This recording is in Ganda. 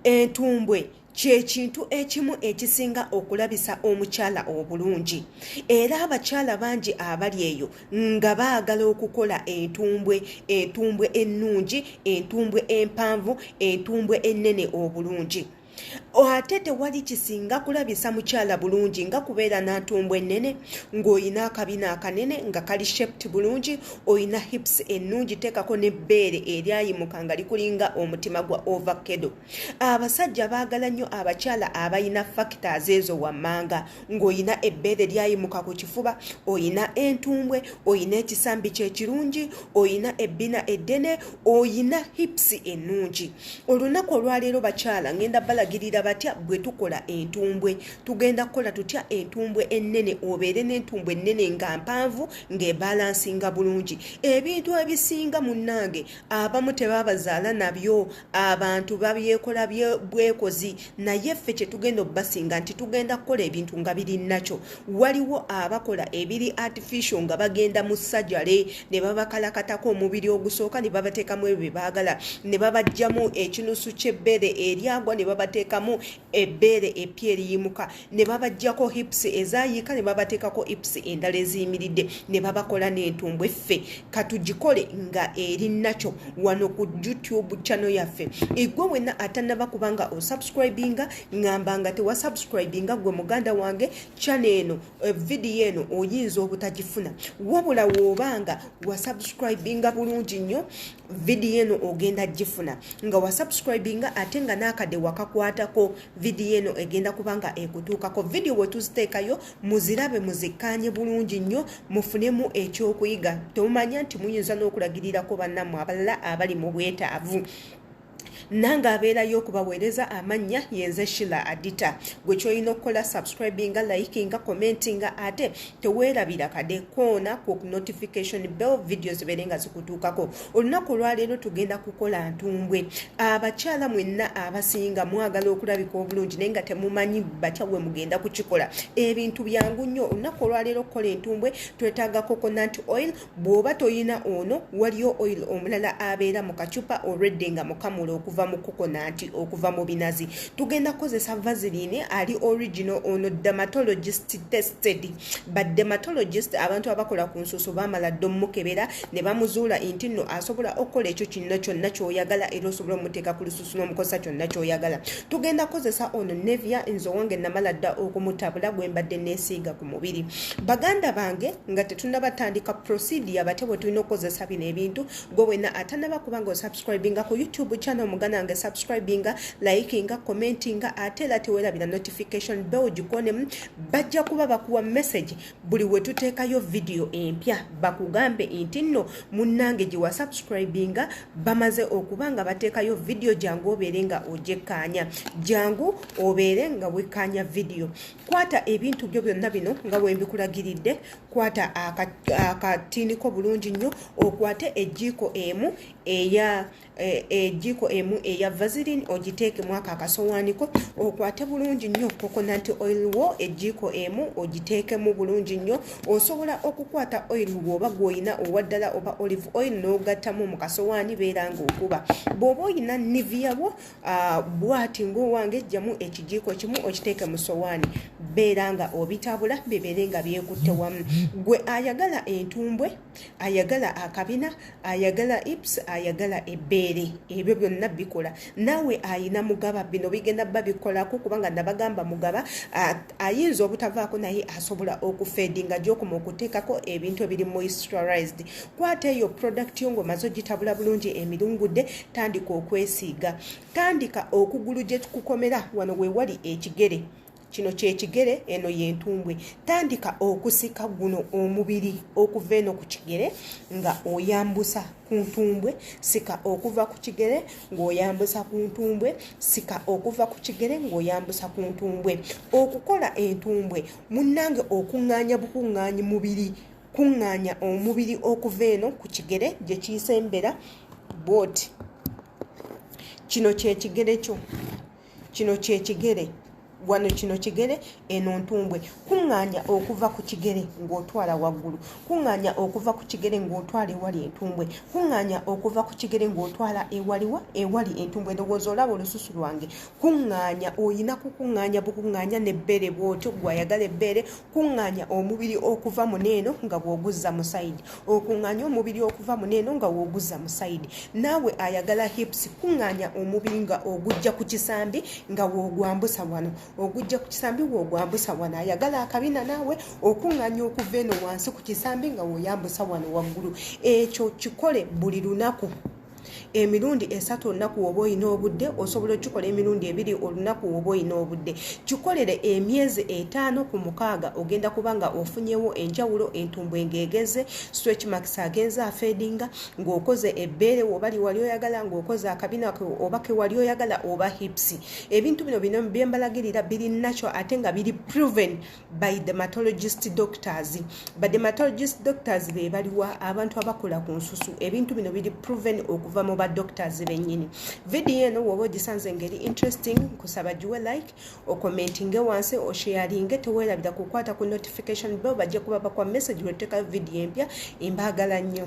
Entumbwe kintu ekimu ekisinga okulabisa omukyala obulungi era abakyala bangi abali eyo nga baagala okukola entumbwe ennungi, entumbwe empanvu, entumbwe ennene obulungi. Ate tewali kisinga kulabisa mukyala bulungi nga kubeera na ntumbwe ennene ng'oyina akabina akanene nga kali shaped bulungi, oyina hips ennungi, teekako n'ebbeere eryayimuka nga likulinga omutima gwa ovacado. Abasajja baagala nnyo abakyala abayina factors ezo wammanga ng'oyina ebbeere lyayimuka ku kifuba, oyina entumbwe, oyina ekisambi kyekirungi, oyina ebbina eddene, oyina hips ennungi. Olunaku olwaleero bakyala ngenda balagirira batya bwe tukola entumbwe. Tugenda kukola tutya entumbwe ennene, obeere n'entumbwe ennene nga mpanvu ng'ebalansinga bulungi. Ebintu ebisinga munnange abamu tebabazaala nabyo, abantu babyekola bwekozi, naye ffe kye tugenda obbasinga nti tugenda kukola ebintu nga biri nakyo. Waliwo abakola ebiri artificial nga bagenda mu sajale ne babakalakatako omubiri ogusooka ne babateekamu ebyo bye baagala, ne babajjamu ekinusu ky'ebbeere eryagwa ne babateekamu ebbeere epya eriyimuka, ne babajjako hips ezaayiika ne babateekako hips endala eziyimiridde, ne babakola n'entumbwe. Ffe katugikole nga eri nakyo wano ku YouTube channel yaffe. Igwe wenna atannaba kubanga osubscribinga ngamba nga tewasubscribinga gwe muganda wange, channel eno video eno oyinza obutagifuna, wabula woobanga wasubscribinga bulungi nnyo video eno ogenda gifuna. Nga wasubscribinga ate nga n'akadde wakakwatako, video eno egenda kubanga ekutuukako. Video we tuziteekayo muzirabe muzikkaanye bulungi nnyo mufunemu ekyokuyiga. Tomanya nti muyinza n'okulagirirako bannammwe abalala abali mu bwetaavu. Nanga abeerayo okubaweereza amannya yenze Sheila Adita. Gwe kyolina okukola subscribinga, likinga, commentinga, ate teweerabira kade koona ku notification bell videos zibeerenga zikutuukako. Olunaku olwaleero tugenda kukola ntumbwe. Abakyala mwenna abasinga mwagala okulabika obulungi naye nga temumanyi batya bwe mugenda kukikola. Ebintu byangu nnyo. Olunaku olwaleero okukola entumbwe twetaaga coconut oil. Bw'oba toyina ono, waliyo oil omulala abeera mu kacupa already nga mukamula okuva mu coconut, okuva mu binazi. Tugenda kukozesa vaseline ali original ono dermatologist tested. But dermatologist abantu abakola ku nsusu bamala ddo mukebera ne bamuzuula nti nno asobola okukola ekyo kyonna ky'oyagala era osobola omuteeka ku lususu n'omukosa kyonna ky'oyagala. Tugenda kukozesa ono Nevia, nze wange namala dda okumutabula gwe mbadde neesiiga ku mubiri. Baganda bange nga tetunnabatandika procedure bate bwe tulina okukozesa bino ebintu, gwe wenna atannaba kubanga osubscribinga ku YouTube channel muganda wange subscribinga, likinga, commentinga, ate era teweerabira notification bell gikonemu. Bajja kuba bakuwa message buli we tuteekayo video empya bakugambe nti nno munnange gye wa subscribinga bamaze okubanga bateekayo video, jangu obeere nga ogyekkaanya, jangu obeere nga wekkaanya video. Kwata ebintu byo byonna bino nga wembikulagiridde. Kwata akatiiniko bulungi nnyo, okwate ejjiiko emu eya vaseline ogiteekemu akasowaaniko, okwate bulungi nnyo coconut oil wo ejjiiko emu ogiteekemu bulungi nnyo. Osobola okukwata oil bw'oba gw'oyina owaddala oba olive oil n'ogattamu mu kasowaani beera ng'okuba. Bw'oba oyina Nivea wo bw'ati ng'owange ejjamu ekijiiko kimu okiteeke mu sowaani beera nga obitabula bibeere nga byekutte wamu. Gwe ayagala entumbwe, ayagala akabina, ayagala hips, ayagala ebbeere, ebyo byonna bikola. Naawe ayina mugaba bino bigenda babikolako kubanga nabagamba mugaba ayinza obutavaako naye asobola okufeedinga gy'okuma okuteekako ebintu ebiri moisturized. Kwata eyo product yo ng'omaze ogitabula bulungi emirungudde, tandika okwesiiga. Tandika okugulu gye tukukomera wano we wali ekigere. Kino kyekigere, eno yentumbwe. Tandika okusika guno omubiri okuva eno ku kigere nga oyambusa ku ntumbwe, sika okuva ku kigere ng'oyambusa ku ntumbwe, sika okuva ku kigere ng'oyambusa ku ntumbwe. Okukola entumbwe munnange okuŋŋaanya bukuŋŋaanyi mubiri, kuŋŋaanya omubiri okuva eno ku kigere gye kiyisembera bwoti. Kino kyekigere kyo, kino kyekigere. wano kino kigere eno ntumbwe kuŋŋaanya okuva ku kigere ng'otwala waggulu kuŋŋaanya okuva ku kigere ng'otwala ewali entumbwe kuŋŋaanya okuva ku kigere ng'otwala ewali entumbwe ndowooza olaba olususu lwange kuŋŋaanya oyina kukuŋŋaanya bukuŋŋaanya n'ebbeere bw'otyo gwayagala ebbeere kuŋŋaanya omubiri okuva muneeno nga bw'oguzza mu sayidi okuŋŋaanya omubiri okuva muneeno nga bw'oguzza mu sayidi naawe ayagala hips kuŋŋaanya omubiri nga ogujja ku kisambi nga w'ogwambusa wano ogujja ku kisambi w'ogwambusa wano ayagala akabina naawe okuŋŋaanya okuva eno wansi ku kisambi nga w'oyambusa wano waggulu ekyo kikole buli lunaku emirundi 3 olunaku woba olina obudde osobola okikola emirundi 2 olunaku woba olina obudde kikolere emyezi 5 ku 6 ogenda kubanga ofunyewo enjawulo entumbwe ng'egeze stretch marks agenza afedinga ng'okoze ebbeere woba wali oyagala ng'okoze akabina oba ke wali oyagala oba hips ebintu bino byembalagirira biri natural ate nga biri proven by dermatologist doctors be baliwa abantu abakola ku nsusu ebintu bino biri proven okuva mu ba doctors bennyini video eno woba ogisanze ngeri interesting kusaba giwe like okomentinge wansi osharinge teweerabira kukwata ku notification bell bajja kuba bakwa message lweteka video empya imbaagala nnyo